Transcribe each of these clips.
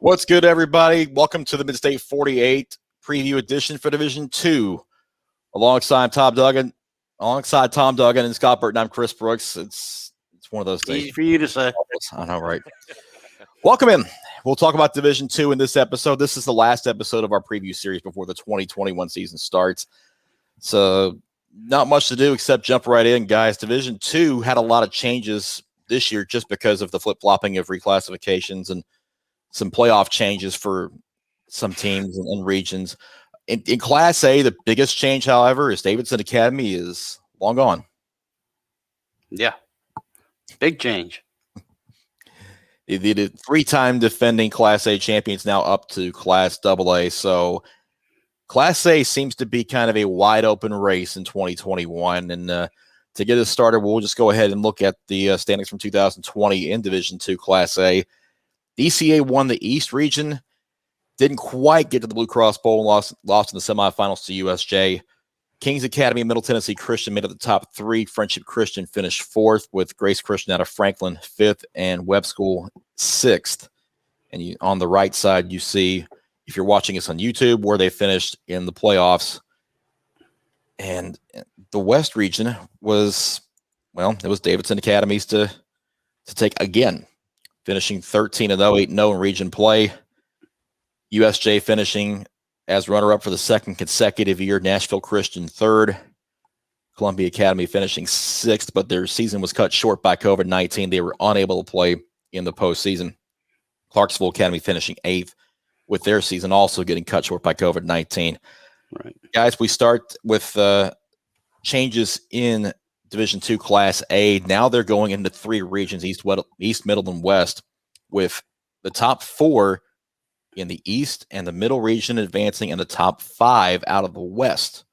What's good, everybody? Welcome to the Midstate 48 preview edition for Division 2. Alongside Tom Duggan and Scott Burton, I'm Chris Brooks. It's one of those days. Easy for you to say. I know, right? Welcome in. We'll talk about Division 2 in this episode. This is the last episode of our preview series before the 2021 season starts. So not much to do except jump right in, guys. Division 2 had a lot of changes this year just because of the flip-flopping of reclassifications and some playoff changes for some teams and regions. In Class A, the biggest change, however, is Davidson Academy is long gone. Yeah, big change. The three-time defending Class A champions now up to Class AA. So Class A seems to be kind of a wide-open race in 2021. And to get us started, we'll just go ahead and look at the standings from 2020 in Division 2 Class A. DCA won the East region, didn't quite get to the Blue Cross Bowl, and lost in the semifinals to USJ. Kings Academy, Middle Tennessee Christian made it the top three. Friendship Christian finished fourth, with Grace Christian out of Franklin fifth and Webb School sixth. And on the right side, you see, if you're watching us on YouTube, where they finished in the playoffs. And the West region was, it was Davidson Academy's to take again, finishing 13-0, 8-0 in region play. USJ finishing as runner-up for the second consecutive year. Nashville Christian third. Columbia Academy finishing sixth, but their season was cut short by COVID-19. They were unable to play in the postseason. Clarksville Academy finishing eighth, with their season also getting cut short by COVID-19. Right. Guys, we start with changes in Division 2 Class A. Now they're going into three regions, East, Middle, and West, with the top four in the East and the Middle region advancing, and the top five out of the West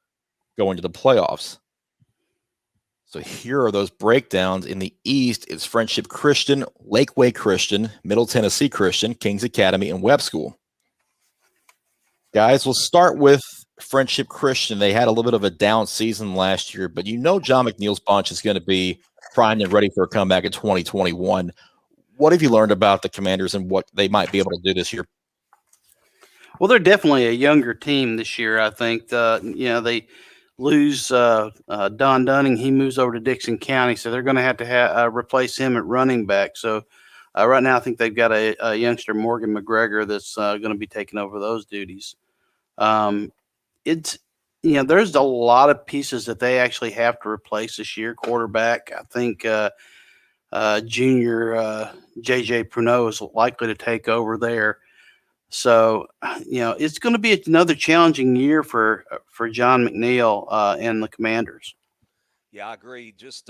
going to the playoffs. So here are those breakdowns. In the East, it's Friendship Christian, Lakeway Christian, Middle Tennessee Christian, Kings Academy, and Webb School. Guys, we'll start with Friendship Christian. They had a little bit of a down season last year, but John McNeil's bunch is going to be primed and ready for a comeback in 2021. What have you learned about the Commanders and what they might be able to do this year? Well, they're definitely a younger team this year. I think they lose Don Dunning. He moves over to Dixon County, so they're going to have to replace him at running back. So right now, I think they've got a youngster, Morgan McGregor, that's going to be taking over those duties. There's a lot of pieces that they actually have to replace this year. Quarterback, I think junior J.J. Pruneau is likely to take over there. So, it's going to be another challenging year for John McNeil and the Commanders. Yeah, I agree. Just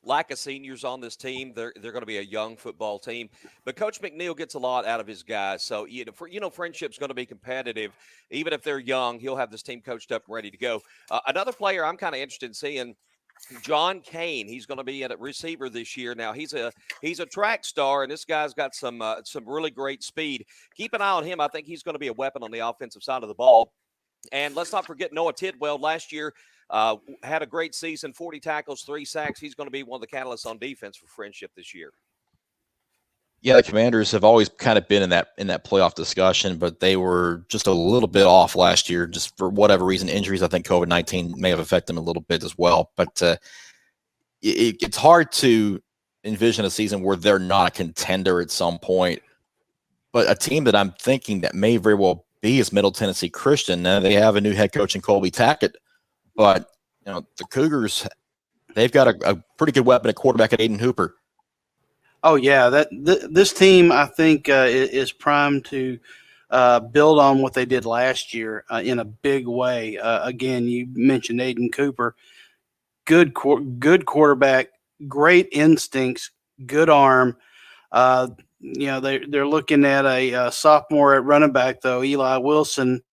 lack of seniors on this team. They're going to be a young football team. But Coach McNeil gets a lot out of his guys. So, Friendship's going to be competitive. Even if they're young, he'll have this team coached up and ready to go. Another player I'm kind of interested in seeing, John Kane. He's going to be a receiver this year. Now he's a track star, and this guy's got some really great speed. Keep an eye on him. I think he's going to be a weapon on the offensive side of the ball. And let's not forget Noah Tidwell. Last year had a great season, 40 tackles, 3 sacks. He's going to be one of the catalysts on defense for Friendship this year. Yeah, the Commanders have always kind of been in that playoff discussion, but they were just a little bit off last year, just for whatever reason, injuries. I think COVID-19 may have affected them a little bit as well. But it's hard to envision a season where they're not a contender at some point. But a team that I'm thinking that may very well be is Middle Tennessee Christian. Now they have a new head coach in Colby Tackett, but the Cougars, they've got a pretty good weapon at quarterback at Aiden Hooper. Oh, yeah. This team, I think, is primed to build on what they did last year in a big way. Again, you mentioned Aiden Cooper. Good quarterback, great instincts, good arm. They're looking at a sophomore at running back, though, Eli Wilson.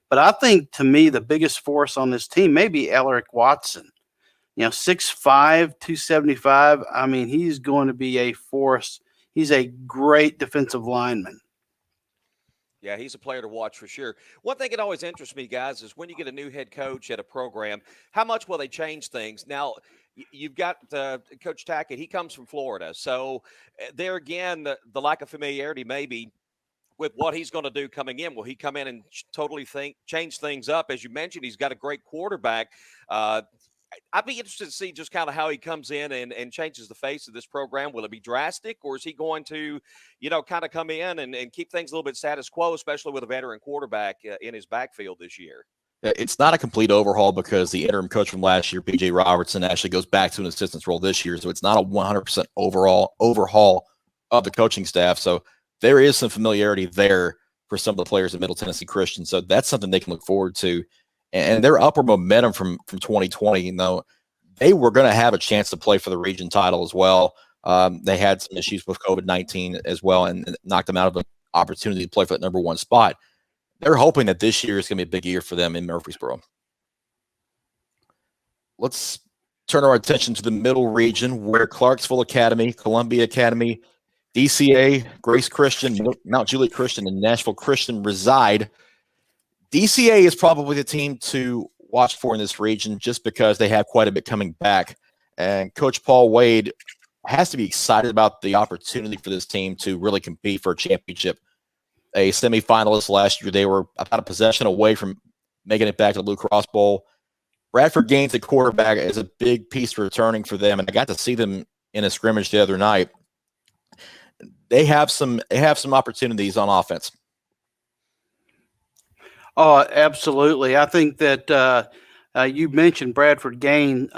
But I think, to me, the biggest force on this team may be Alaric Watson. 6'5", 275. I mean, he's going to be a force. He's a great defensive lineman. Yeah, he's a player to watch for sure. One thing that always interests me, guys, is when you get a new head coach at a program, how much will they change things? Now, you've got Coach Tackett. He comes from Florida. So there again, the lack of familiarity maybe with what he's going to do coming in. Will he come in and totally change things up? As you mentioned, he's got a great quarterback. I'd be interested to see just kind of how he comes in and changes the face of this program. Will it be drastic, or is he going to, kind of come in and keep things a little bit status quo, especially with a veteran quarterback in his backfield this year? It's not a complete overhaul because the interim coach from last year, B.J. Robertson, actually goes back to an assistant's role this year. So it's not a 100% overhaul of the coaching staff. So there is some familiarity there for some of the players at Middle Tennessee Christian. So that's something they can look forward to. And their upward momentum from 2020, they were going to have a chance to play for the region title as well. They had some issues with COVID-19 as well and knocked them out of an opportunity to play for that number one spot. They're hoping that this year is going to be a big year for them in Murfreesboro. Let's turn our attention to the middle region where Clarksville Academy, Columbia Academy, DCA, Grace Christian, Mount Juliet Christian, and Nashville Christian reside. DCA is probably the team to watch for in this region just because they have quite a bit coming back. And Coach Paul Wade has to be excited about the opportunity for this team to really compete for a championship. A semifinalist last year, they were about a possession away from making it back to the Blue Cross Bowl. Bradford Gaines, the quarterback, is a big piece returning for them, and I got to see them in a scrimmage the other night. They have some opportunities on offense. Oh, absolutely. I think that you mentioned Bradford Gaines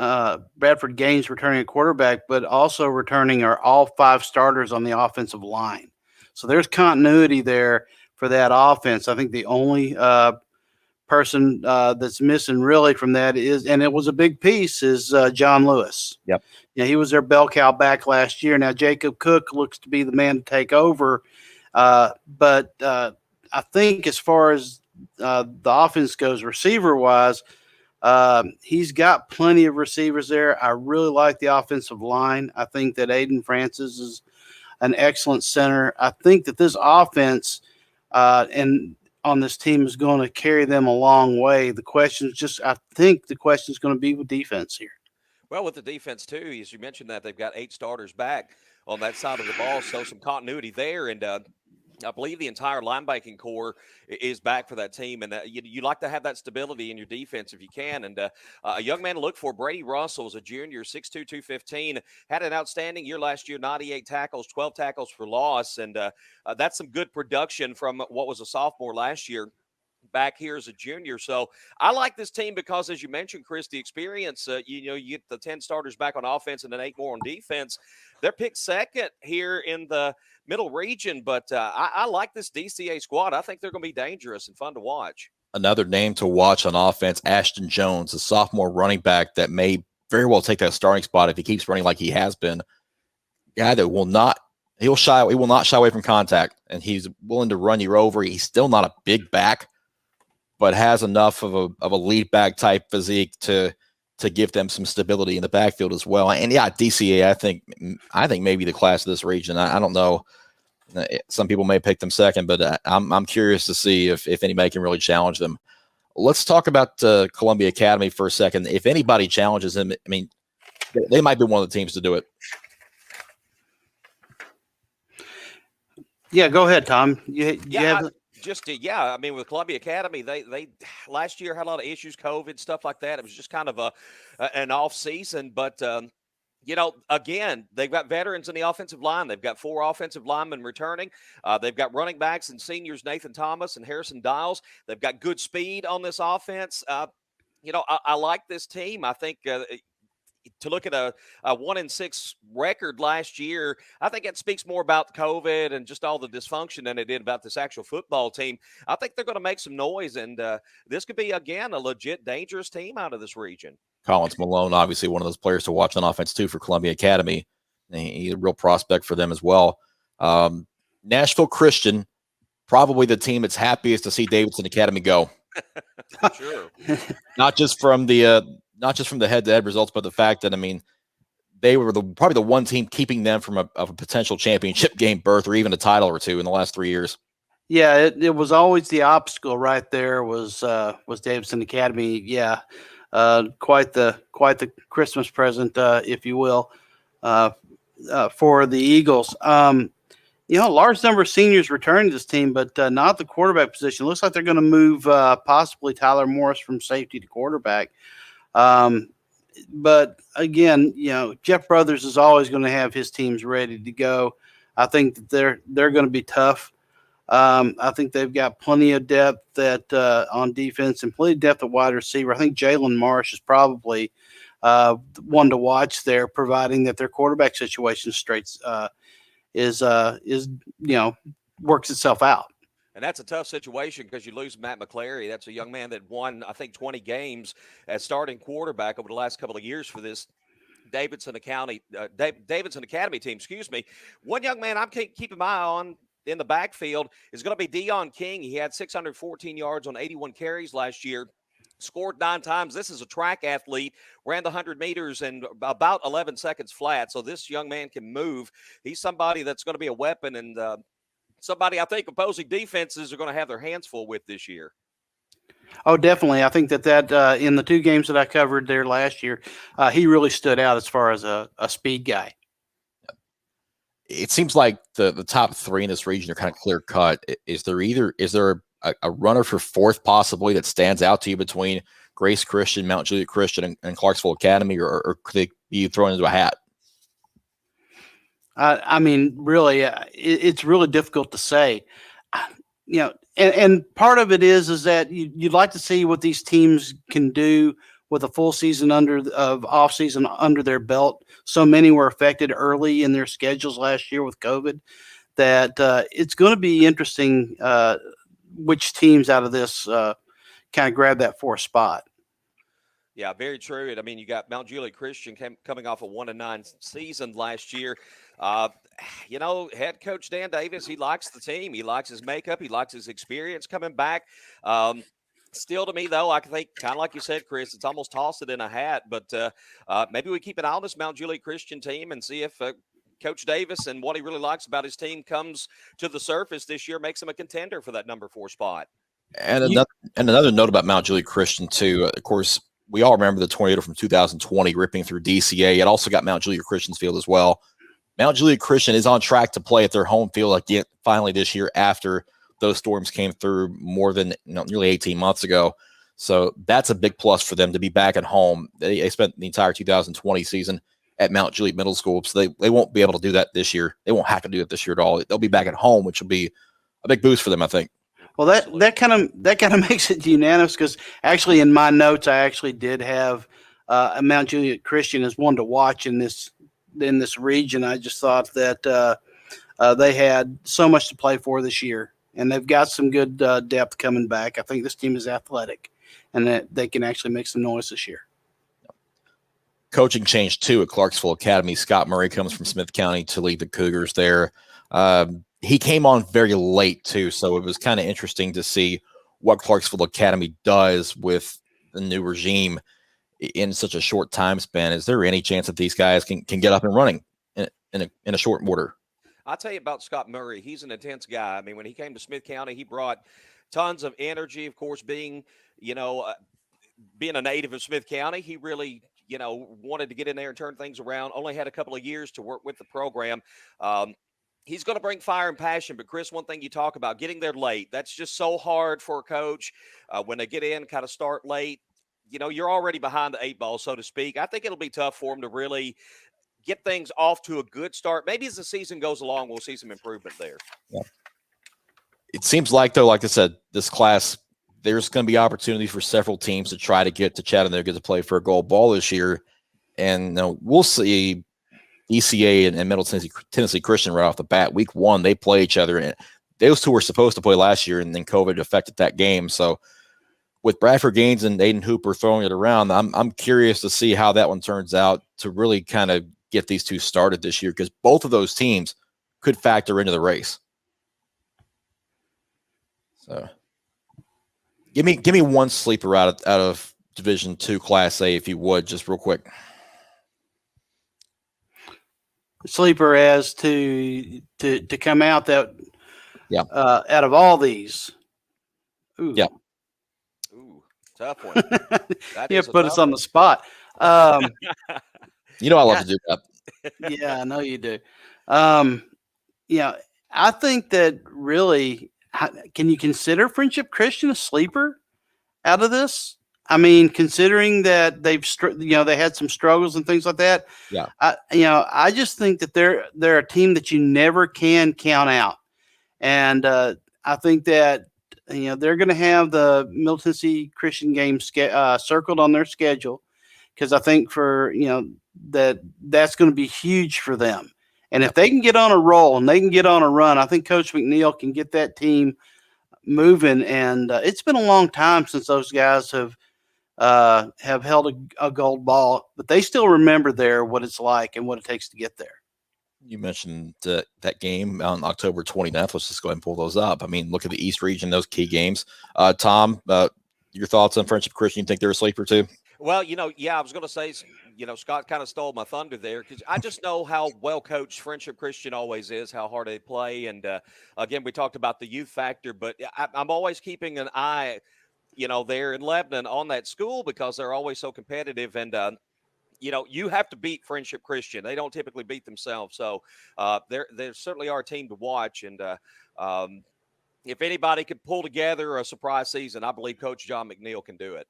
returning a quarterback, but also returning are all 5 starters on the offensive line. So there's continuity there for that offense. I think the only person that's missing really from that is, and it was a big piece, is John Lewis. Yep. Yeah, he was their bell cow back last year. Now Jacob Cook looks to be the man to take over, but I think as far as the offense goes, receiver wise, he's got plenty of receivers there. I really like the offensive line. I think that Aiden Francis is an excellent center. I think that this offense and on this team is going to carry them a long way. I think the question is going to be with defense here. Well, with the defense too, as you mentioned that they've got 8 starters back on that side of the ball, so some continuity there. And I believe the entire linebacking core is back for that team, and you like to have that stability in your defense if you can. And a young man to look for, Brady Russell, is a junior, 6'2", 215, had an outstanding year last year, 98 tackles, 12 tackles for loss, and that's some good production from what was a sophomore last year back here as a junior. So I like this team because, as you mentioned, Chris, the experience, you get the 10 starters back on offense and then 8 more on defense. They're picked second here in the middle region, but I like this DCA squad. I think they're going to be dangerous and fun to watch. Another name to watch on offense, Ashton Jones, a sophomore running back that may very well take that starting spot if he keeps running like he has been. Guy that will not shy away from contact, and he's willing to run you over. He's still not a big back, but has enough of a lead back type physique to give them some stability in the backfield as well. And yeah, DCA, I think maybe the class of this region. I don't know. Some people may pick them second, but I'm curious to see if anybody can really challenge them. Let's talk about Columbia Academy for a second. If anybody challenges them, I mean, they might be one of the teams to do it. Yeah, go ahead, Tom. I mean, with Columbia Academy, they last year had a lot of issues, COVID, stuff like that. It was just kind of an off season, but again, they've got veterans in the offensive line. They've got 4 offensive linemen returning. They've got running backs and seniors, Nathan Thomas and Harrison Dials. They've got good speed on this offense. I like this team. I think to look at a 1-6 record last year, I think it speaks more about COVID and just all the dysfunction than it did about this actual football team. I think they're going to make some noise, and this could be, again, a legit dangerous team out of this region. Collins Malone, obviously one of those players to watch on offense too for Columbia Academy. He's a real prospect for them as well. Nashville Christian, probably the team that's happiest to see Davidson Academy go. Sure. Not just from the head-to-head results, but the fact that, I mean, they were probably the one team keeping them from a potential championship game berth or even a title or 2 in the last 3 years. Yeah, it was always the obstacle right there was Davidson Academy. Yeah, quite the Christmas present, if you will, for the Eagles. A large number of seniors returning to this team, but not the quarterback position. Looks like they're going to move possibly Tyler Morris from safety to quarterback. But again, Jeff Brothers is always going to have his teams ready to go. I think that they're going to be tough. I think they've got plenty of depth on defense and plenty of depth at wide receiver. I think Jalen Marsh is probably one to watch there, providing that their quarterback situation works itself out. And that's a tough situation because you lose Matt McClary. That's a young man that won, I think, 20 games as starting quarterback over the last couple of years for this Davidson Academy team. Excuse me. One young man I'm keeping my eye on in the backfield is going to be Deion King. He had 614 yards on 81 carries last year. Scored 9 times. This is a track athlete, ran the 100 meters in about 11 seconds flat. So this young man can move. He's somebody that's going to be a weapon and somebody I think opposing defenses are going to have their hands full with this year. Oh, definitely. I think that in the 2 games that I covered there last year, he really stood out as far as a speed guy. It seems like the top 3 in this region are kind of clear cut. Is there a runner for 4th possibly that stands out to you between Grace Christian, Mount Juliet Christian, and Clarksville Academy, or could they be thrown into a hat? I mean, really, it's really difficult to say. And part of it is that you'd like to see what these teams can do with a full season of off season under their belt. So many were affected early in their schedules last year with COVID that it's going to be interesting which teams out of this kind of grab that 4th spot. Yeah, very true. And I mean, you got Mount Juliet Christian coming off a 1-9 season last year. Head coach Dan Davis, he likes the team. He likes his makeup. He likes his experience coming back. Still, to me, though, I think, kind of like you said, Chris, it's almost toss it in a hat. But maybe we keep an eye on this Mount Juliet Christian team and see if Coach Davis and what he really likes about his team comes to the surface this year, makes him a contender for that number 4 spot. And another note about Mount Juliet Christian, too, of course, we all remember the tornado from 2020 ripping through DCA. It also got Mount Juliet Christian's field as well. Mount Juliet Christian is on track to play at their home field again finally this year after those storms came through more than nearly 18 months ago. So that's a big plus for them to be back at home. They spent the entire 2020 season at Mount Juliet Middle School, so they won't be able to do that this year. They won't have to do it this year at all. They'll be back at home, which will be a big boost for them, I think. Well, that kind of makes it unanimous because actually in my notes I actually did have a Mount Juliet Christian as one to watch in this region. I just thought that they had so much to play for this year, and they've got some good depth coming back. I think this team is athletic, and that they can actually make some noise this year. Coaching change too at Clarksville Academy. Scott Murray comes from Smith County to lead the Cougars there. He came on very late too, so it was kind of interesting to see what Clarksville Academy does with the new regime in such a short time span. Is there any chance that these guys can get up and running in a short order? I'll tell you about Scott Murray. He's an intense guy. I mean, when he came to Smith County, he brought tons of energy. Of course, being a native of Smith County, he really wanted to get in there and turn things around. Only had a couple of years to work with the program. He's going to bring fire and passion. But, Chris, one thing you talk about, getting there late, that's just so hard for a coach when they get in, kind of start late. You're already behind the 8 ball, so to speak. I think it'll be tough for him to really get things off to a good start. Maybe as the season goes along, we'll see some improvement there. Yeah. It seems like, though, like I said, this class, there's going to be opportunities for several teams to try to get to Chattanooga to play for a gold ball this year. And we'll see ECA and Middle Tennessee Christian right off the bat. Week 1, they play each other. And those two were supposed to play last year, and then COVID affected that game. So with Bradford Gaines and Aiden Hooper throwing it around, I'm curious to see how that one turns out to really kind of get these two started this year, because both of those teams could factor into the race. So give me one sleeper out of Division II Class A, if you would, just real quick. Sleeper as to come out that out of all these. Ooh. Yeah. Ooh, tough one. You put us on the spot. I love to do that. Yeah, I know you do. I think that really, can you consider Friendship Christian a sleeper out of this? I mean, considering that they had some struggles and things like that. Yeah. I just think that they're a team that you never can count out, and I think that they're going to have the Middle Tennessee Christian game circled on their schedule, because I think that's going to be huge for them. And if they can get on a roll and they can get on a run, I think Coach McNeil can get that team moving. And it's been a long time since those guys have held a gold ball, but they still remember what it's like and what it takes to get there. You mentioned that game on October 29th. Let's just go ahead and pull those up. I mean, look at the East region, those key games. Tom, your thoughts on Friendship Christian? You think they're a sleeper too? Well, I was going to say, Scott kind of stole my thunder there, because I just know how well coached Friendship Christian always is, how hard they play. And again, we talked about the youth factor, but I'm always keeping an eye, there in Lebanon on that school, because they're always so competitive. And, you have to beat Friendship Christian. They don't typically beat themselves. So they certainly are a team to watch. And if anybody could pull together a surprise season, I believe Coach John McNeil can do it.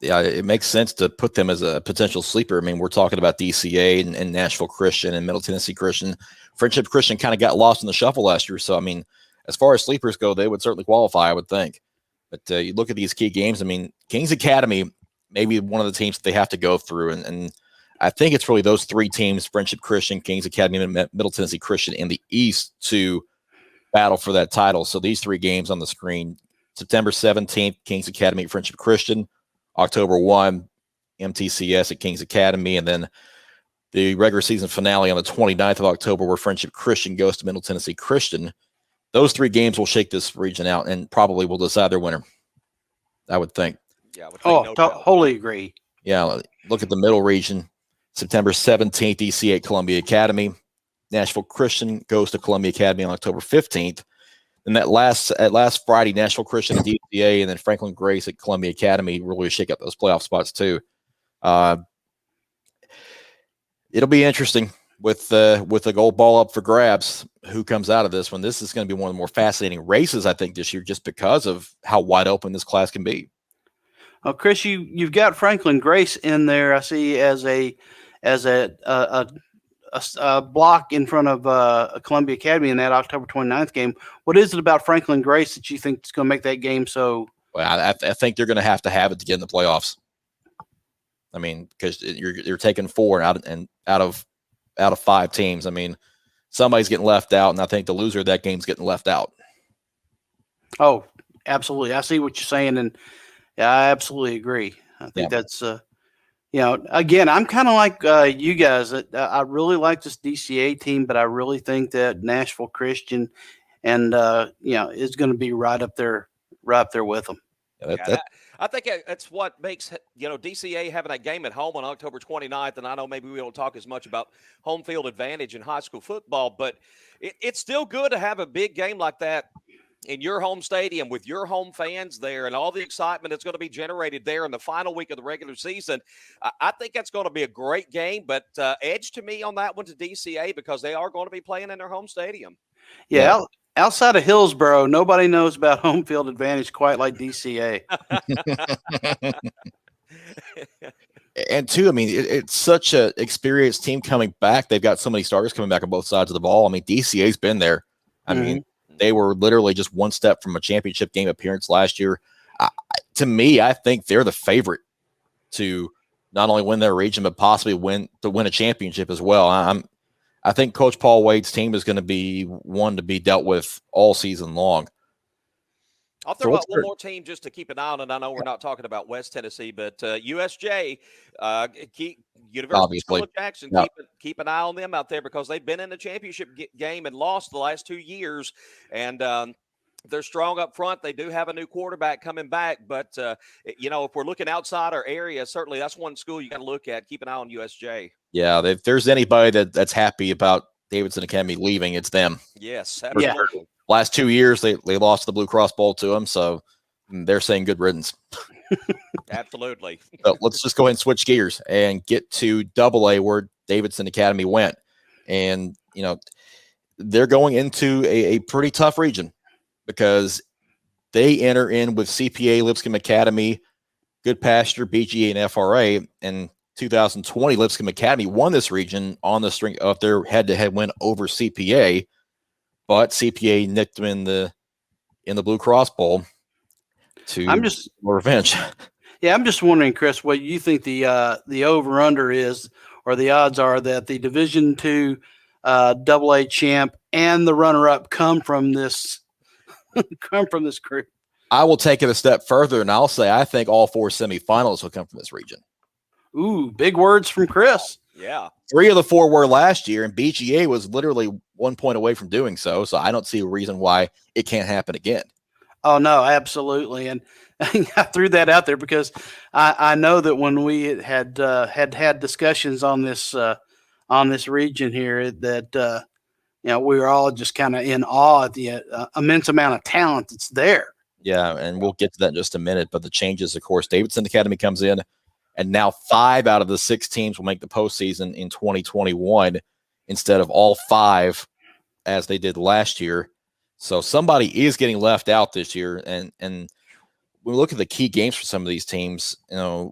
Yeah, it makes sense to put them as a potential sleeper. I mean, we're talking about DCA and Nashville Christian and Middle Tennessee Christian. Friendship Christian kind of got lost in the shuffle last year. So, I mean, as far as sleepers go, they would certainly qualify, I would think. But you look at these key games. I mean, Kings Academy, maybe one of the teams that they have to go through. And I think it's really those three teams, Friendship Christian, Kings Academy, and Middle Tennessee Christian in the East, to battle for that title. So these three games on the screen: September 17th, Kings Academy, Friendship Christian; October 1, MTCS at Kings Academy; and then the regular season finale on the 29th of October, where Friendship Christian goes to Middle Tennessee Christian. Those three games will shake this region out and probably will decide their winner, I would think. Yeah, I would think wholly agree. Yeah, look at the middle region. September 17th, EC at Columbia Academy. Nashville Christian goes to Columbia Academy on October 15th. And at last Friday, Nashville Christian at DCA, and then Franklin Grace at Columbia Academy really shake up those playoff spots too. It'll be interesting with the gold ball up for grabs. Who comes out of this one? This is going to be one of the more fascinating races, I think, this year, just because of how wide open this class can be. Well, Chris, you've got Franklin Grace in there, I see, as a block in front of Columbia Academy in that October 29th game. What is it about Franklin Grace that you think is going to make that game so? Well, I think they're going to have it to get in the playoffs. I mean, because you're taking four out of 5 teams. I mean, somebody's getting left out, and I think the loser of that game's getting left out. Oh, absolutely. I see what you're saying, and yeah, I absolutely agree. I think that's again, I'm kind of like you guys. I really like this DCA team, but I really think that Nashville Christian and is going to be right up there with them. I think that's what makes DCA having that game at home on October 29th. And I know maybe we don't talk as much about home field advantage in high school football, but it's still good to have a big game like that in your home stadium with your home fans there, and all the excitement that's going to be generated there in the final week of the regular season. I think that's going to be a great game, but edge to me on that one to DCA, because they are going to be playing in their home stadium. Yeah. Outside of Hillsboro, nobody knows about home field advantage quite like DCA. And two, I mean, it's such an experienced team coming back. They've got so many starters coming back on both sides of the ball. I mean, DCA's been there. I mean, they were literally just one step from a championship game appearance last year. To me, I think they're the favorite to not only win their region, but possibly win a championship as well. I think Coach Paul Wade's team is going to be one to be dealt with all season long. I'll throw out one more team just to keep an eye on, and I know we're not talking about West Tennessee, but USJ, University School of Jackson, keep an eye on them out there, because they've been in the championship game and lost the last 2 years, and they're strong up front. They do have a new quarterback coming back, but if we're looking outside our area, certainly that's one school you got to look at. Keep an eye on USJ. Yeah, if there's anybody that's happy about Davidson Academy leaving, it's them. Yes, absolutely. Last 2 years, they lost the Blue Cross Bowl to them, so they're saying good riddance. Absolutely. But let's just go ahead and switch gears and get to AA, where Davidson Academy went. And, they're going into a pretty tough region because they enter in with CPA, Lipscomb Academy, Good Pasture, BGA, and FRA. And 2020, Lipscomb Academy won this region on the string of their head-to-head win over CPA, but CPA nicked them in the Blue Cross Bowl to revenge. Yeah, I'm just wondering, Chris, what you think the over/under is, or the odds are that the Division II AA champ and the runner-up come from this group. I will take it a step further, and I'll say I think all 4 semifinals will come from this region. Ooh, big words from Chris. Yeah. 3 of the 4 were last year, and BGA was literally 1 point away from doing so. So I don't see a reason why it can't happen again. Oh, no, absolutely. And I threw that out there because I know that when we had discussions on this region here, that we were all just kind of in awe at the immense amount of talent that's there. Yeah, and we'll get to that in just a minute. But the changes, of course, Davidson Academy comes in, and now 5 out of the 6 teams will make the postseason in 2021 instead of all 5 as they did last year. So somebody is getting left out this year. And when we look at the key games for some of these teams, FRA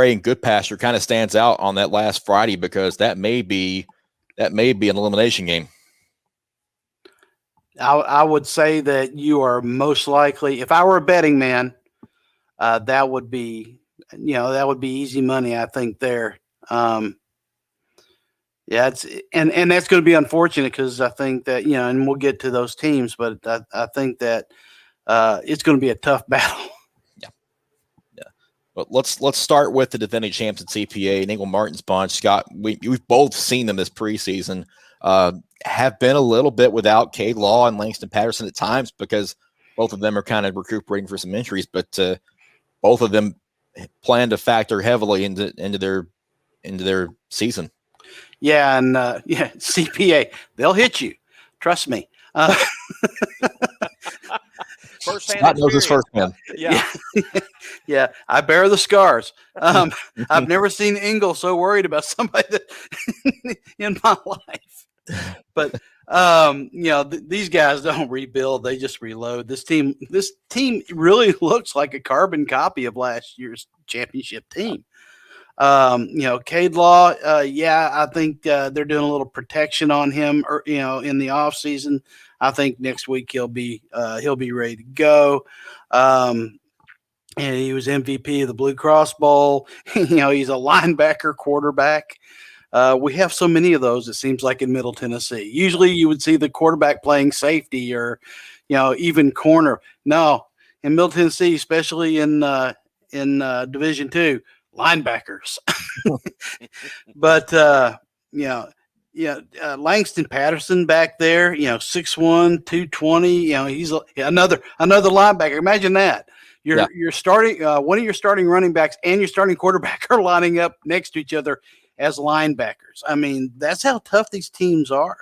and Good Pasture kind of stands out on that last Friday because that may be an elimination game. I would say that you are most likely, if I were a betting man, that would be easy money, I think, there. And that's going to be unfortunate because I think that, and we'll get to those teams, but I think that it's going to be a tough battle. Yeah. But let's start with the defending champs at CPA and Ingle Martin's bunch. Scott, we've both seen them this preseason. Have been a little bit without Cade Law and Langston Patterson at times because both of them are kind of recuperating for some injuries, but both of them plan to factor heavily into their season. Yeah, and CPA, they'll hit you. Trust me. Scott knows his first man. Yeah. Yeah, I bear the scars. I've never seen Ingle so worried about somebody in my life. But these guys don't rebuild; they just reload. This team really looks like a carbon copy of last year's championship team. Cade Law, I think they're doing a little protection on him, in the off season. I think next week he'll be ready to go. And he was MVP of the Blue Cross Bowl. He's a linebacker, quarterback. We have so many of those, it seems like, in Middle Tennessee. Usually you would see the quarterback playing safety or, even corner. No, in Middle Tennessee, especially in Division II, linebackers. But, Langston Patterson back there, 6'1", 220, he's another linebacker. Imagine that. You're starting one of your starting running backs and your starting quarterback are lining up next to each other as linebackers. I mean, that's how tough these teams are.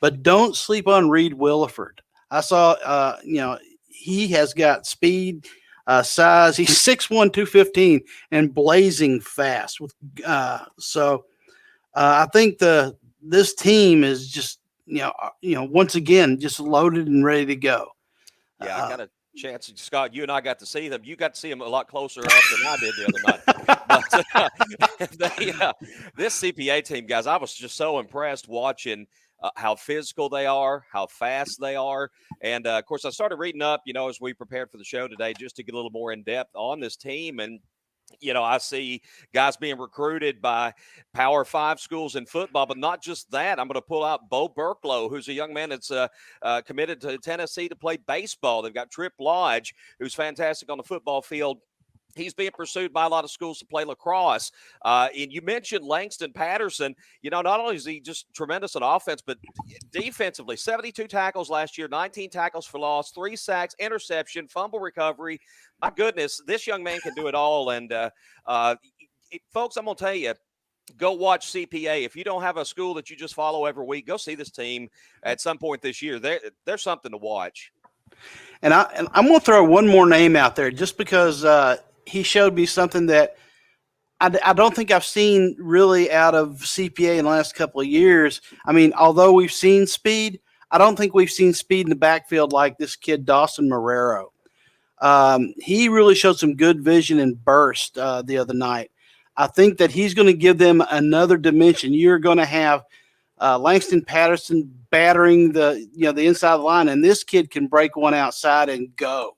But don't sleep on Reed Williford. I saw, he has got speed, size. He's 6'1", 215 and blazing fast. I think this team is just, once again, just loaded and ready to go. Yeah, I got a chance. Scott, you and I got to see them. You got to see them a lot closer up than I did the other night. But this CPA team, guys, I was just so impressed watching how physical they are, how fast they are. And, of course, I started reading up, as we prepared for the show today just to get a little more in-depth on this team. And, I see guys being recruited by Power 5 schools in football, but not just that. I'm going to pull out Bo Burklow, who's a young man that's committed to Tennessee to play baseball. They've got Tripp Lodge, who's fantastic on the football field. He's being pursued by a lot of schools to play lacrosse. And you mentioned Langston Patterson. Not only is he just tremendous on offense, but defensively, 72 tackles last year, 19 tackles for loss, 3 sacks, interception, fumble recovery. My goodness, this young man can do it all. And, folks, I'm going to tell you, go watch CPA. If you don't have a school that you just follow every week, go see this team at some point this year. There's something to watch. And I'm going to throw one more name out there just because he showed me something that I don't think I've seen really out of CPA in the last couple of years. I mean, although we've seen speed, I don't think we've seen speed in the backfield like this kid, Dawson Marrero. He really showed some good vision and burst the other night. I think that he's going to give them another dimension. You're going to have Langston Patterson battering the inside of the line, and this kid can break one outside and go.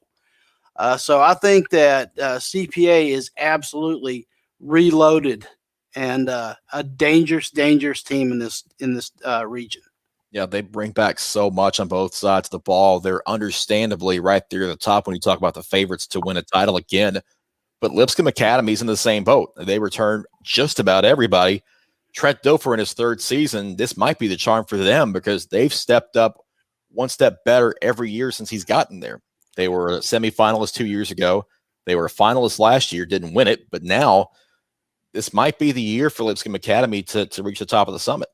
So I think that CPA is absolutely reloaded and a dangerous team in this region. Yeah, they bring back so much on both sides of the ball. They're understandably right there at the top when you talk about the favorites to win a title again. But Lipscomb Academy's in the same boat. They return just about everybody. Trent Dilfer in his third season, this might be the charm for them because they've stepped up one step better every year since he's gotten there. They were a semifinalist 2 years ago. They were a finalist last year, didn't win it. But now this might be the year for Lipscomb Academy to reach the top of the summit.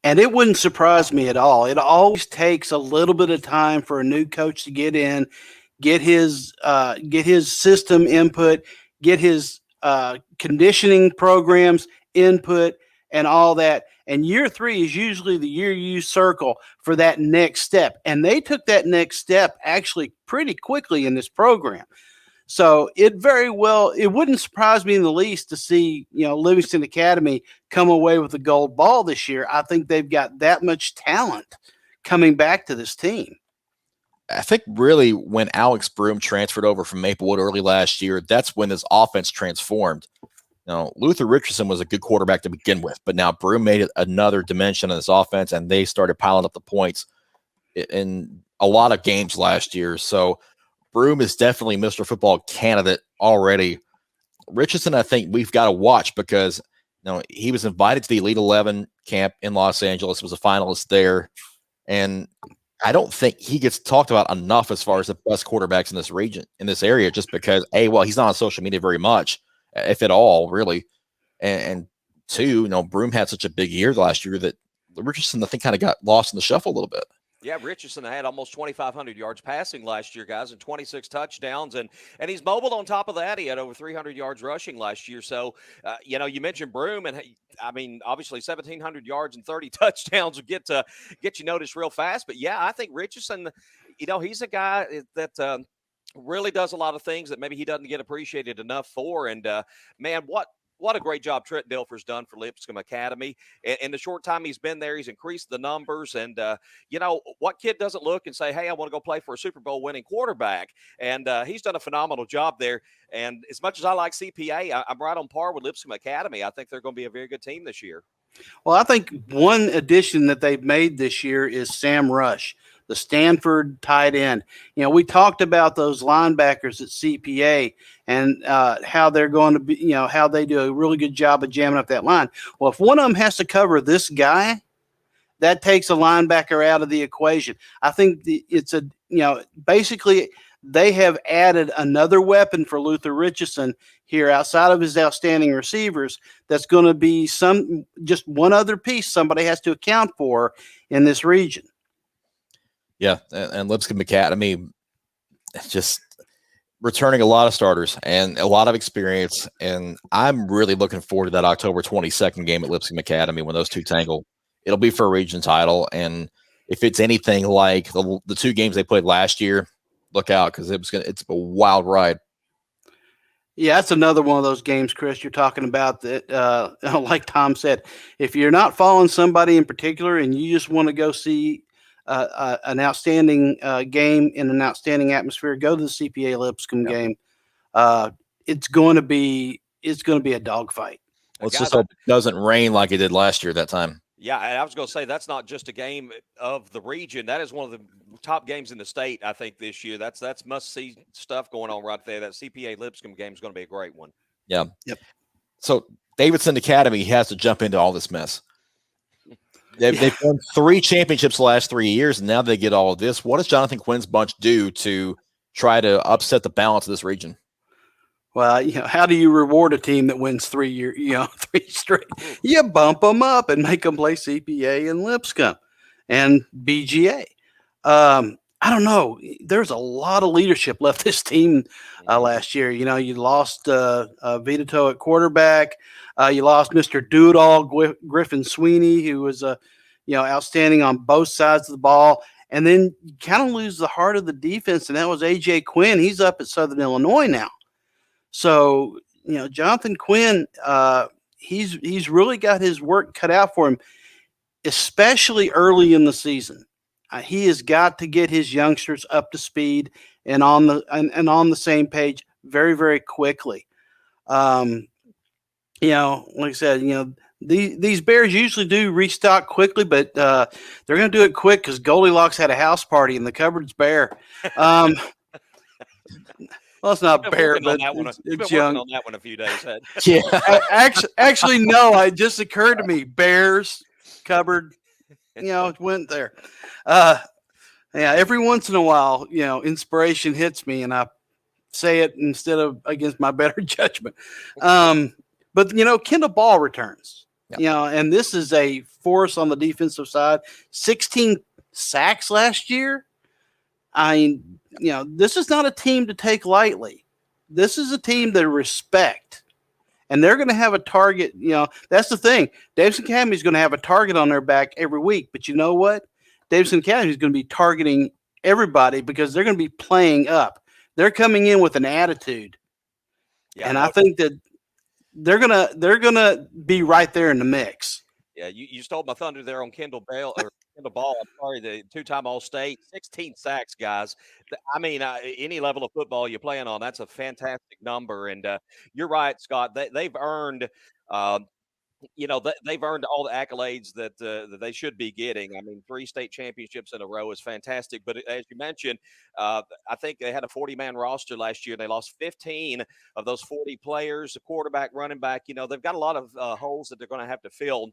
And it wouldn't surprise me at all. It always takes a little bit of time for a new coach to get in, get his system input, get his conditioning programs input, and all that. And year 3 is usually the year you circle for that next step. And they took that next step actually pretty quickly in this program. So it wouldn't surprise me in the least to see, Livingston Academy come away with the gold ball this year. I think they've got that much talent coming back to this team. I think really when Alex Broom transferred over from Maplewood early last year, that's when this offense transformed. Luther Richardson was a good quarterback to begin with, but now Broom made it another dimension of this offense, and they started piling up the points in a lot of games last year. So Broom is definitely Mr. Football candidate already. Richardson, I think we've got to watch because he was invited to the Elite 11 camp in Los Angeles, was a finalist there, and I don't think he gets talked about enough as far as the best quarterbacks in this region, in this area, just because he's not on social media very much, if at all, really, and two, Broom had such a big year last year that Richardson, I think, kind of got lost in the shuffle a little bit. Yeah, Richardson had almost 2,500 yards passing last year, guys, and 26 touchdowns. And he's mobile on top of that. He had over 300 yards rushing last year. So, you mentioned Broom, and I mean, obviously 1,700 yards and 30 touchdowns will get you noticed real fast. But, yeah, I think Richardson, he's a guy that really does a lot of things that maybe he doesn't get appreciated enough for. And, man, what a great job Trent Dilfer's done for Lipscomb Academy. In the short time he's been there, he's increased the numbers. And, what kid doesn't look and say, hey, I want to go play for a Super Bowl winning quarterback? And he's done a phenomenal job there. And as much as I like CPA, I'm right on par with Lipscomb Academy. I think they're going to be a very good team this year. Well, I think one addition that they've made this year is Sam Rush, the Stanford tight end. We talked about those linebackers at CPA and how they're going to be, how they do a really good job of jamming up that line. Well, if one of them has to cover this guy, that takes a linebacker out of the equation. I think basically they have added another weapon for Luther Richardson here outside of his outstanding receivers. That's going to be just one other piece somebody has to account for in this region. Yeah, and Lipscomb Academy just returning a lot of starters and a lot of experience, and I'm really looking forward to that October 22nd game at Lipscomb Academy when those two tangle. It'll be for a region title, and if it's anything like the two games they played last year, look out because it's a wild ride. Yeah, that's another one of those games, Chris, you're talking about that, like Tom said, if you're not following somebody in particular and you just want to go see an outstanding game in an outstanding atmosphere, go to the CPA Lipscomb game. It's going to be a dogfight. Let's just hope it doesn't rain like it did last year that time. Yeah, and I was going to say that's not just a game of the region. That is one of the top games in the state, I think, this year. That's must-see stuff going on right there. That CPA Lipscomb game is going to be a great one. Yeah. Yep. So Davidson Academy has to jump into all this mess. They've won 3 championships the last 3 years, and now they get all of this. What does Jonathan Quinn's bunch do to try to upset the balance of this region? Well, how do you reward a team that wins 3 straight? You bump them up and make them play CPA and Lipscomb and BGA. I don't know. There's a lot of leadership left this team last year. You know, you lost Vito at quarterback. You lost Mr. Do-It-All, Griffin Sweeney, who was outstanding on both sides of the ball. And then you kind of lose the heart of the defense, and that was A.J. Quinn. He's up at Southern Illinois now. So, Jonathan Quinn, he's really got his work cut out for him, especially early in the season. He has got to get his youngsters up to speed and on the same page very, very quickly. Like I said, these Bears usually do restock quickly, but they're going to do it quick because Goldilocks had a house party and the cupboard's bare. Well, it's not bare, but it's young. On that one a few days ahead. Yeah. Actually, no. It just occurred to me. Bears cupboard. It went there. Every once in a while, inspiration hits me, and I say it instead of against my better judgment. But Kendall Ball returns. And this is a force on the defensive side. 16 sacks last year. I mean, this is not a team to take lightly. This is a team that respect. And they're going to have a target. That's the thing. Davidson Academy is going to have a target on their back every week. But you know what? Davidson Academy is going to be targeting everybody because they're going to be playing up. They're coming in with an attitude. Yeah, and I think that they're gonna be right there in the mix. Yeah, you stole my thunder there on Kendall Ball. I'm sorry, the two-time All-State, 16 sacks, guys. I mean, any level of football you're playing on, that's a fantastic number. And you're right, Scott. They've earned, they've earned all the accolades that they should be getting. I mean, 3 state championships in a row is fantastic. But as you mentioned, I think they had a 40-man roster last year. They lost 15 of those 40 players, the quarterback, running back. They've got a lot of holes that they're going to have to fill.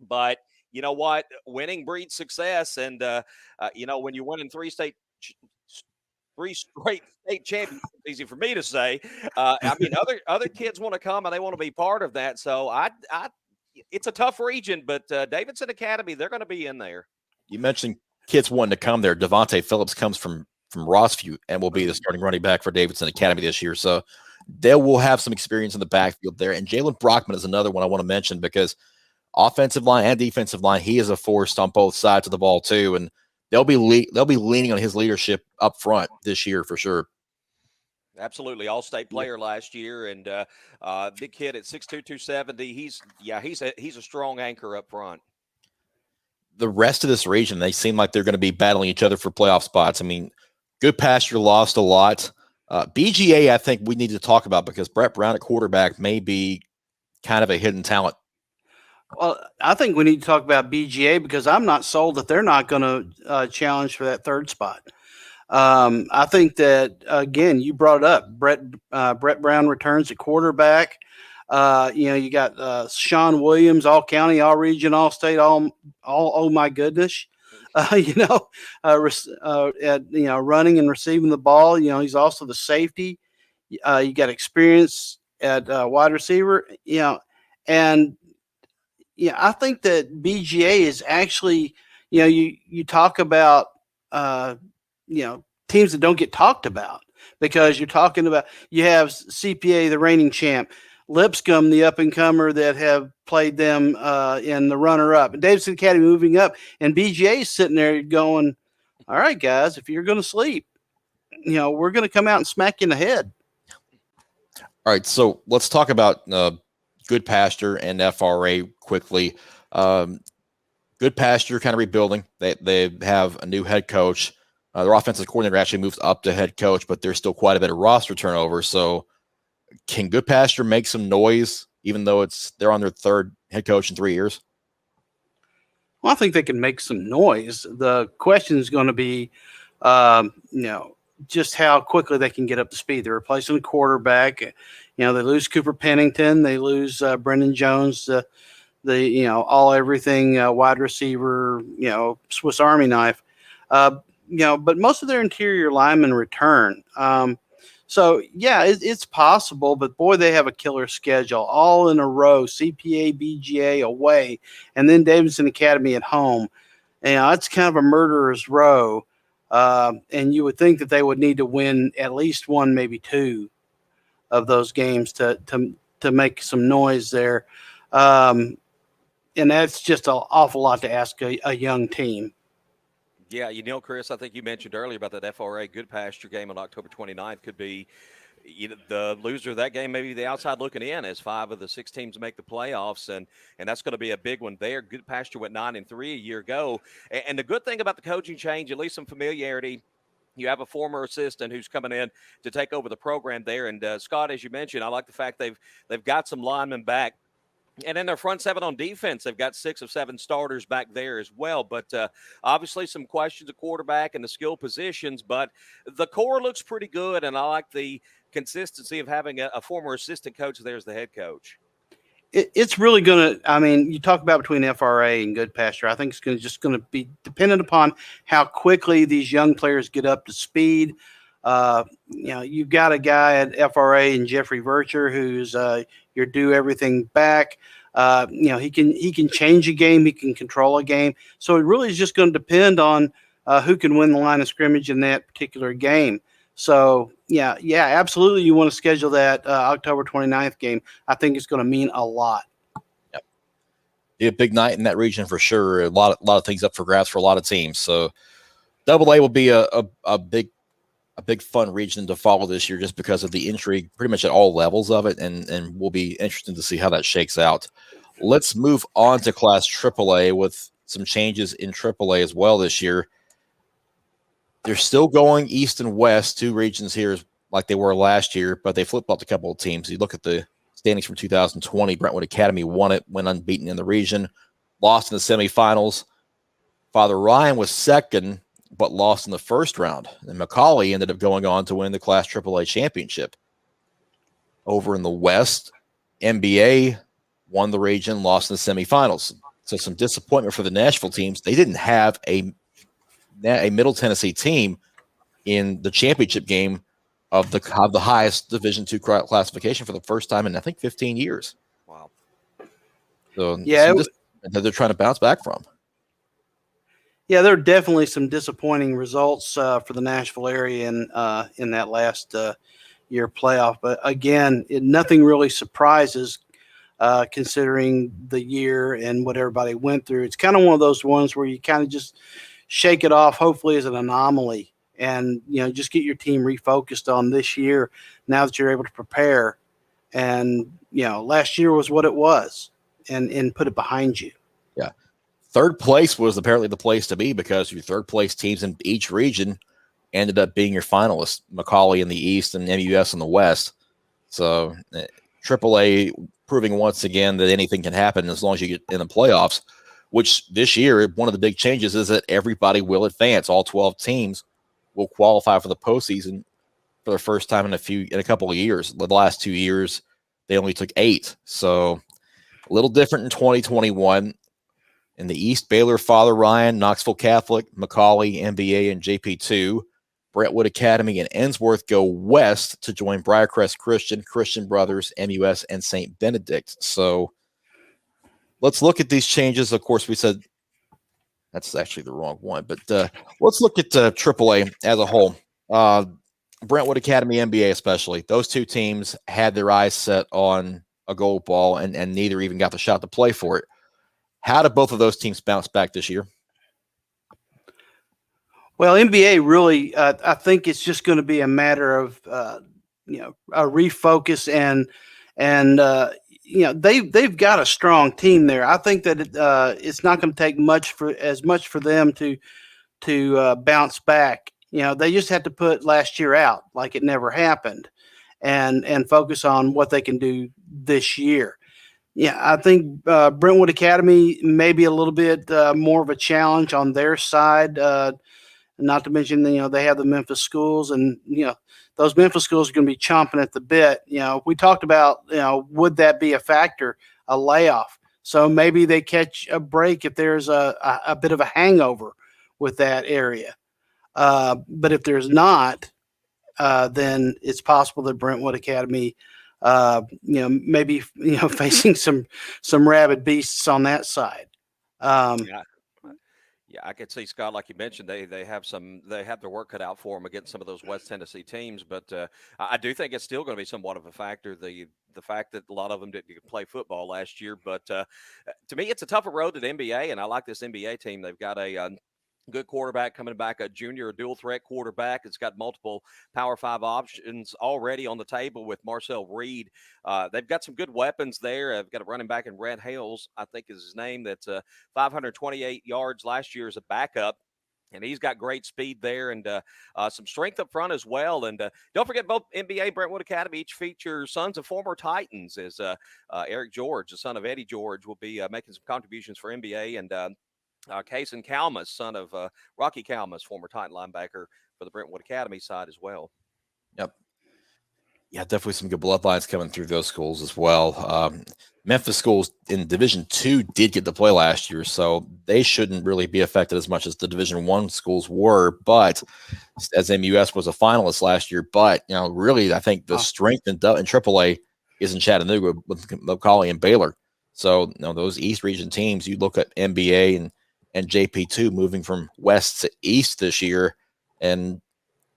But you know what? Winning breeds success. And, when you're winning 3 straight state championships, easy for me to say. I mean, other kids want to come and they want to be part of that. So it's a tough region, but Davidson Academy, they're going to be in there. You mentioned kids wanting to come there. Devontae Phillips comes from Rossview and will be the starting running back for Davidson Academy this year. So they will have some experience in the backfield there. And Jalen Brockman is another one I want to mention because offensive line and defensive line, he is a force on both sides of the ball too. And they'll be leaning on his leadership up front this year for sure. Absolutely, all-state player last year, and big kid at 6'2", 270. He's a strong anchor up front. The rest of this region, they seem like they're going to be battling each other for playoff spots. I mean, Good Pasture lost a lot. BGA, I think we need to talk about because Brett Brown at quarterback may be kind of a hidden talent. Well, I think we need to talk about BGA because I'm not sold that they're not going to challenge for that third spot. I think that, again, you brought it up. Brett Brown returns at quarterback. You got Sean Williams, all county, all region, all state, all oh my goodness. Running and receiving the ball. He's also the safety. You got experience at wide receiver. And I think that BGA is actually, you talk about, teams that don't get talked about because you're talking about, you have CPA, the reigning champ, Lipscomb, the up-and-comer that have played them in the runner-up, and Davidson Academy moving up, and BGA is sitting there going, all right, guys, if you're going to sleep, we're going to come out and smack you in the head. All right, so let's talk about Good Pasture and FRA quickly. Good Pasture kind of rebuilding. They have a new head coach. Their offensive coordinator actually moves up to head coach, but there's still quite a bit of roster turnover. So can Good Pasture make some noise, even though they're on their third head coach in 3 years? Well, I think they can make some noise. The question is going to be, just how quickly they can get up to speed. They're replacing the quarterback. They lose Cooper Pennington. They lose Brendan Jones, the all everything wide receiver, Swiss Army knife. But most of their interior linemen return. So, it's possible, but boy, they have a killer schedule all in a row, CPA, BGA away, and then Davidson Academy at home. It's kind of a murderer's row. And you would think that they would need to win at least one, maybe two of those games to make some noise there. And that's just an awful lot to ask a young team. Yeah, Chris, I think you mentioned earlier about that FRA Good Pasture game on October 29th could be the loser of that game, maybe the outside looking in as 5 of the 6 teams make the playoffs, and that's going to be a big one there. Good Pasture went 9-3 a year ago, and the good thing about the coaching change, at least some familiarity. You have a former assistant who's coming in to take over the program there, and Scott, as you mentioned, I like the fact they've got some linemen back. And in their front 7 on defense, they've got 6 of 7 starters back there as well. But obviously some questions at quarterback and the skill positions. But the core looks pretty good, and I like the consistency of having a former assistant coach there as the head coach. It's really going to – I mean, you talk about between FRA and Good Pasture. I think it's just going to be dependent upon how quickly these young players get up to speed. You've got a guy at FRA and Jeffrey Vircher who's your do everything back. He can change a game, he can control a game. So it really is just going to depend on who can win the line of scrimmage in that particular game. So yeah, absolutely. You want to schedule that October 29th game. I think it's going to mean a lot. Yep. Be a big night in that region for sure. A lot of things up for grabs for a lot of teams. So AA will be a big fun region to follow this year just because of the intrigue pretty much at all levels of it, and will be interesting to see how that shakes out. Let's move on to Class AAA with some changes in AAA as well this year. They're still going east and west, 2 regions here like they were last year, but they flip-flopped a couple of teams. You look at the standings from 2020, Brentwood Academy won it, went unbeaten in the region, lost in the semifinals. Father Ryan was second, but lost in the first round. And McCauley ended up going on to win the Class AAA championship. Over in the West, NBA won the region, lost in the semifinals. So some disappointment for the Nashville teams. They didn't have a Middle Tennessee team in the championship game of the highest Division II classification for the first time in, I think, 15 years. Wow. So yeah, that they're trying to bounce back from. Yeah, there are definitely some disappointing results for the Nashville area in that last year playoff. But again, nothing really surprises considering the year and what everybody went through. It's kind of one of those ones where you kind of just shake it off, hopefully as an anomaly, and just get your team refocused on this year now that you're able to prepare. And last year was what it was, and put it behind you. Yeah. Third place was apparently the place to be because your third place teams in each region ended up being your finalists, McCauley in the East and MUS in the West. So AAA proving once again that anything can happen as long as you get in the playoffs, which this year, one of the big changes is that everybody will advance. All 12 teams will qualify for the postseason for the first time in a couple of years. The last 2 years, they only took 8. So a little different in 2021. In the East, Baylor, Father Ryan, Knoxville Catholic, McCauley, MBA, and JP2. Brentwood Academy and Ensworth go west to join Briarcrest Christian, Christian Brothers, MUS, and St. Benedict. So let's look at these changes. Of course, we said that's actually the wrong one, but let's look at AAA as a whole. Brentwood Academy, MBA especially. Those 2 teams had their eyes set on a gold ball, and neither even got the shot to play for it. How did both of those teams bounce back this year? Well, NBA really, I think it's just going to be a matter of, a refocus and they've got a strong team there. I think that it's not going to take much for them to bounce back. They just had to put last year out like it never happened, and focus on what they can do this year. Yeah, I think Brentwood Academy may be a little bit more of a challenge on their side. Not to mention, they have the Memphis schools, and those Memphis schools are going to be chomping at the bit. We talked about would that be a factor, a layoff? So maybe they catch a break if there's a bit of a hangover with that area. But if there's not, then it's possible that Brentwood Academy, maybe facing some rabid beasts on that side. Yeah, Yeah, I could see, Scott, like you mentioned, they have their work cut out for them against some of those West Tennessee teams, but I do think it's still going to be somewhat of a factor. The fact that a lot of them didn't get to play football last year, but to me, it's a tougher road to the NBA, and I like this NBA team. They've got a good quarterback coming back, a junior, a dual threat quarterback. It's got multiple Power Five options already on the table with Marcel Reed. They've got some good weapons there. I've got a running back in Red Hales, I think is his name, that's 528 yards last year as a backup. And he's got great speed there and some strength up front as well. And don't forget, both NBA Brentwood Academy each feature sons of former Titans, as Eric George, the son of Eddie George, will be making some contributions for NBA. And Kason Kalmas, son of Rocky Kalmas, former Titan linebacker for the Brentwood Academy side as well. Yep. Yeah, definitely some good bloodlines coming through those schools as well. Memphis schools in Division II did get to play last year, so they shouldn't really be affected as much as the Division I schools were. But as MUS was a finalist last year, but really, I think the strength in AAA is in Chattanooga with McCallie and Baylor. So those East Region teams, you look at NBA and JP2 moving from West to East this year, and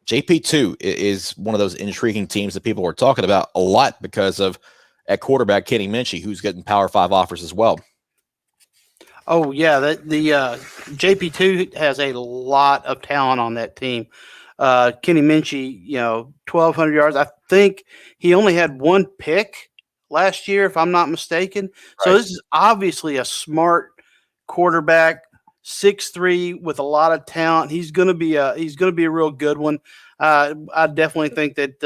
JP2 is one of those intriguing teams that people are talking about a lot because of at quarterback Kenny Minchie, who's getting Power 5 offers as well. Oh yeah, the JP2 has a lot of talent on that team. Kenny Minchie, 1,200 yards. I think he only had one pick last year, if I'm not mistaken. Right. So this is obviously a smart quarterback, 6'3", with a lot of talent. He's going to be a real good one. I definitely think that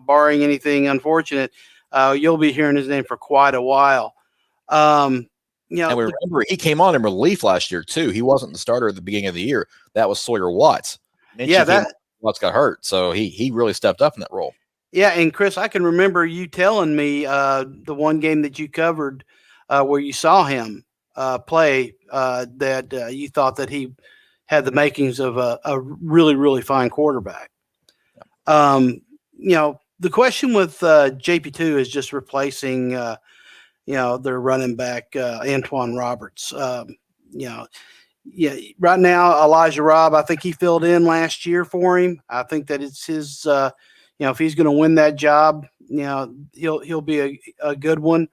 barring anything unfortunate, you'll be hearing his name for quite a while. And we remember he came on in relief last year too. He wasn't the starter at the beginning of the year. That was Sawyer Watts. Watts got hurt, so he really stepped up in that role. Yeah, and Chris, I can remember you telling me the one game that you covered where you saw him play that you thought that he had the makings of a really, really fine quarterback. The question with JP2 is just replacing their running back Antoine Roberts. Right now Elijah Robb, I think he filled in last year for him. I think that it's his. If he's going to win that job, he'll be a good one.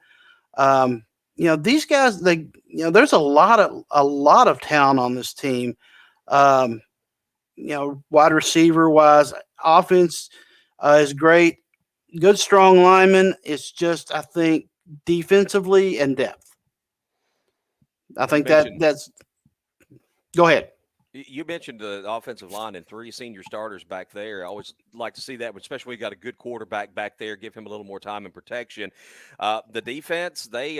These guys, there's a lot of talent on this team. Wide receiver wise, offense is great. Good, strong lineman. It's just, I think, defensively and depth. I think that's. Go ahead. You mentioned the offensive line and 3 senior starters back there. I always like to see that, especially when you got a good quarterback back there, give him a little more time and protection. The defense, they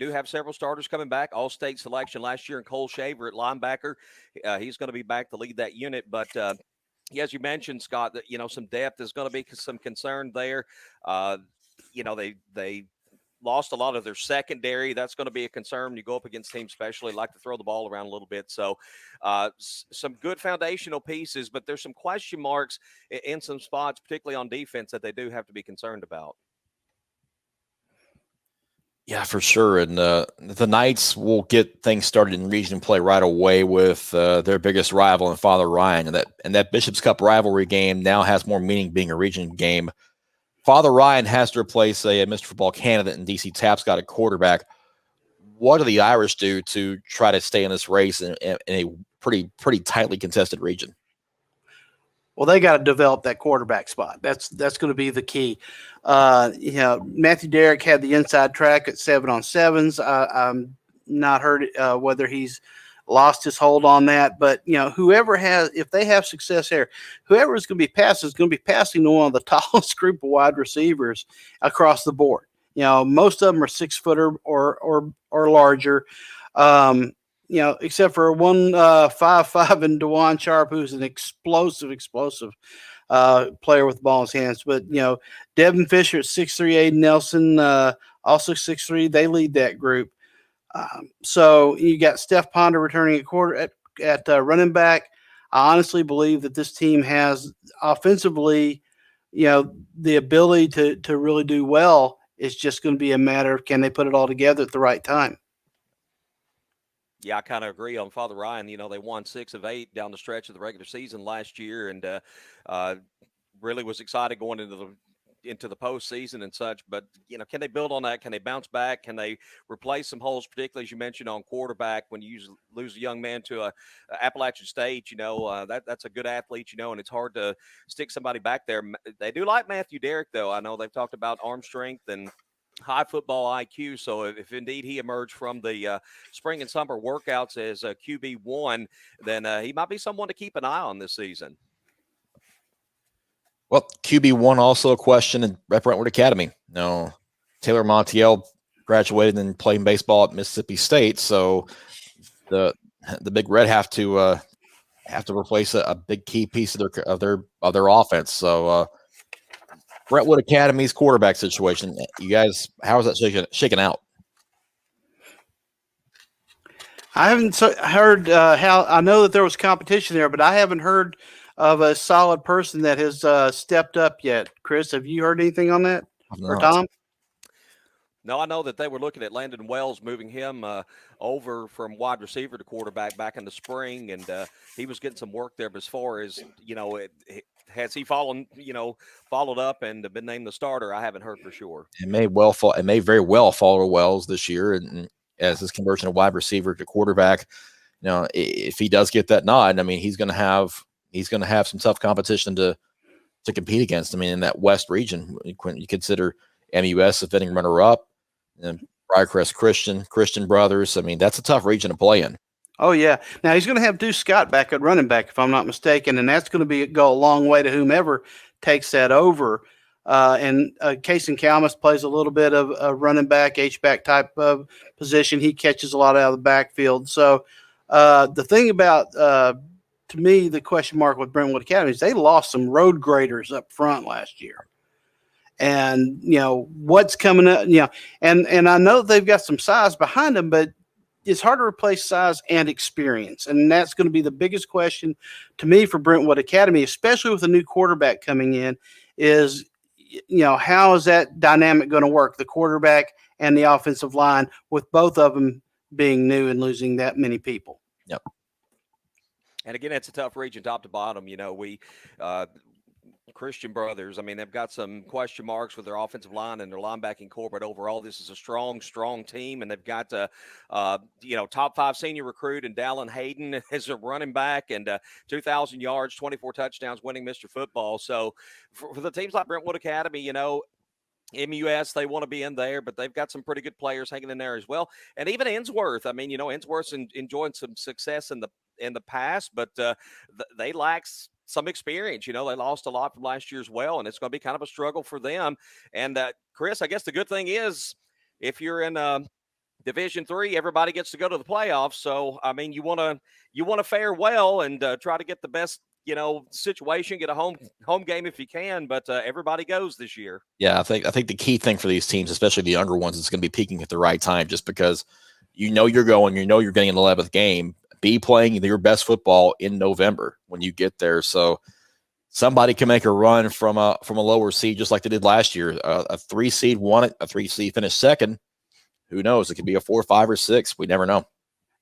do have several starters coming back. All-state selection last year, and Cole Shaver at linebacker. He's going to be back to lead that unit, but as you mentioned, Scott, that some depth is going to be some concern there. They lost a lot of their secondary. That's going to be a concern. You go up against teams, especially like to throw the ball around a little bit. So some good foundational pieces, but there's some question marks in some spots, particularly on defense, that they do have to be concerned about. Yeah, for sure. And the Knights will get things started in region play right away with their biggest rival in Father Ryan. And that Bishop's Cup rivalry game now has more meaning being a region game. Father Ryan has to replace a Mr. Football candidate, and DC Tapscott at quarterback. What do the Irish do to try to stay in this race in a pretty tightly contested region? Well, they got to develop that quarterback spot. That's going to be the key. Matthew Derrick had the inside track at 7-on-7s. I'm not heard whether he's lost his hold on that, but if they have success there, whoever is going to be passing to one of the tallest group of wide receivers across the board. Most of them are 6-footer or larger. Except for one 5'5" and DeJuan Sharp, who's an explosive player with the ball in his hands. But Devin Fisher at 6'3", Aiden Nelson also 6'3". They lead that group. So you got Steph Ponder returning at running back. I honestly believe that this team has offensively, the ability to really do well. It's just going to be a matter of, can they put it all together at the right time? Yeah, I kind of agree on Father Ryan. They won 6 of 8 down the stretch of the regular season last year, and uh, really was excited going into the postseason and such. But can they build on that? Can they bounce back? Can they replace some holes, particularly as you mentioned on quarterback? When you lose a young man to a Appalachian State, that's a good athlete, and it's hard to stick somebody back there. They do like Matthew Derrick, though. I know they've talked about arm strength and high football IQ. So if indeed he emerged from the spring and summer workouts as a QB1, then he might be someone to keep an eye on this season. Well, QB1 also a question at Brentwood Academy. No, Taylor Montiel graduated and playing baseball at Mississippi State, so the Big Red have to replace a big key piece of their offense. So Brentwood Academy's quarterback situation, you guys, how is that shaking out? I haven't heard how. I know that there was competition there, but I haven't heard of a solid person that has stepped up yet. Chris, have you heard anything on that? Or Tom? No, I know that they were looking at Landon Wells, moving him over from wide receiver to quarterback back in the spring, and he was getting some work there. But as far as has he followed up and been named the starter? I haven't heard for sure. It may very well follow Wells this year, and as his conversion of wide receiver to quarterback. If he does get that nod, I mean, he's going to have some tough competition to compete against. I mean, in that West region, when you consider MUS defending runner-up, and Briarcrest Christian Brothers. I mean, that's a tough region to play in. Oh, yeah. Now, he's going to have Deuce Scott back at running back, if I'm not mistaken, and that's going to go a long way to whomever takes that over. And Kason Kalmus plays a little bit of a running back, H-back type of position. He catches a lot out of the backfield. So the thing about, to me, the question mark with Brentwood Academy is they lost some road graders up front last year. And, what's coming up, and I know they've got some size behind them, but it's hard to replace size and experience. And that's going to be the biggest question to me for Brentwood Academy, especially with a new quarterback coming in, is, how is that dynamic going to work, the quarterback and the offensive line, with both of them being new and losing that many people? Yep. And again, it's a tough region top to bottom. Christian Brothers, I mean, they've got some question marks with their offensive line and their linebacking core, but overall, this is a strong team, and they've got top 5 senior recruit and Dallin Hayden as a running back, and 2,000 yards, 24 touchdowns, winning Mr. Football. So for the teams like Brentwood Academy, MUS, they want to be in there, but they've got some pretty good players hanging in there as well. And even Ensworth, I mean, Ensworth's enjoying some success in the past, but they lack some experience. They lost a lot from last year as well, and it's going to be kind of a struggle for them. And Chris, I guess the good thing is if you're in Division III, everybody gets to go to the playoffs. So, I mean, you want to fare well and try to get the best, situation, get a home game if you can, but everybody goes this year. Yeah, I think the key thing for these teams, especially the younger ones, is going to be peaking at the right time, just because you're getting an 11th game. Be playing your best football in November when you get there. So somebody can make a run from a lower seed, just like they did last year. A 3 seed won it, a 3 seed finished second. Who knows? It could be a 4, 5, or 6. We never know.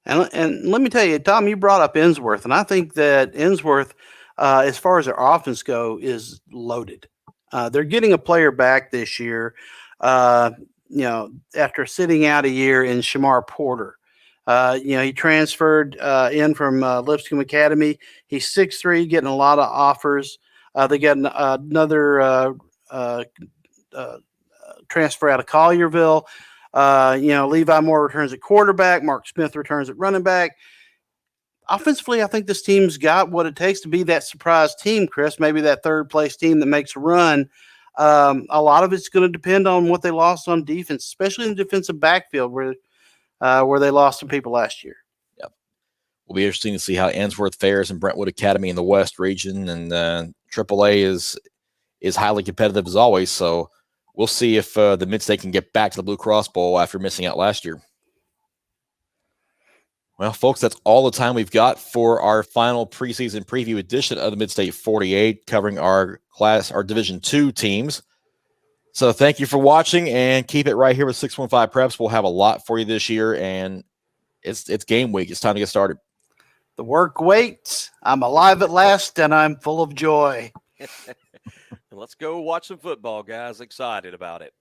And let me tell you, Tom, you brought up Ensworth, and I think that Ensworth, as far as their offense go, is loaded. They're getting a player back this year, after sitting out a year in Shamar Porter. He transferred in from Lipscomb Academy. He's 6'3", getting a lot of offers. They got another transfer out of Collierville. Levi Moore returns at quarterback. Mark Smith returns at running back. Offensively, I think this team's got what it takes to be that surprise team, Chris, maybe that third-place team that makes a run. A lot of it's going to depend on what they lost on defense, especially in the defensive backfield where they lost some people last year. Yep. Will be interesting to see how Ensworth fares in Brentwood Academy in the West region, and AAA is highly competitive as always. So we'll see if the Midstate can get back to the Blue Cross Bowl after missing out last year. Well, folks, that's all the time we've got for our final preseason preview edition of the Midstate 48, covering our Division II teams. So thank you for watching, and keep it right here with 615 Preps. We'll have a lot for you this year, and it's game week. It's time to get started. The work waits. I'm alive at last, and I'm full of joy. Let's go watch some football, guys. Excited about it.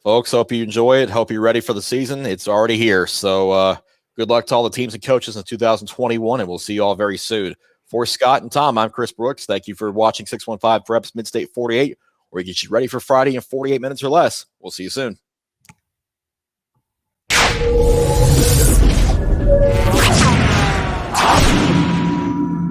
Folks, hope you enjoy it. Hope you're ready for the season. It's already here. So good luck to all the teams and coaches in 2021, and we'll see you all very soon. For Scott and Tom, I'm Chris Brooks. Thank you for watching 615 Preps Midstate 48, where we get you ready for Friday in 48 minutes or less. We'll see you soon.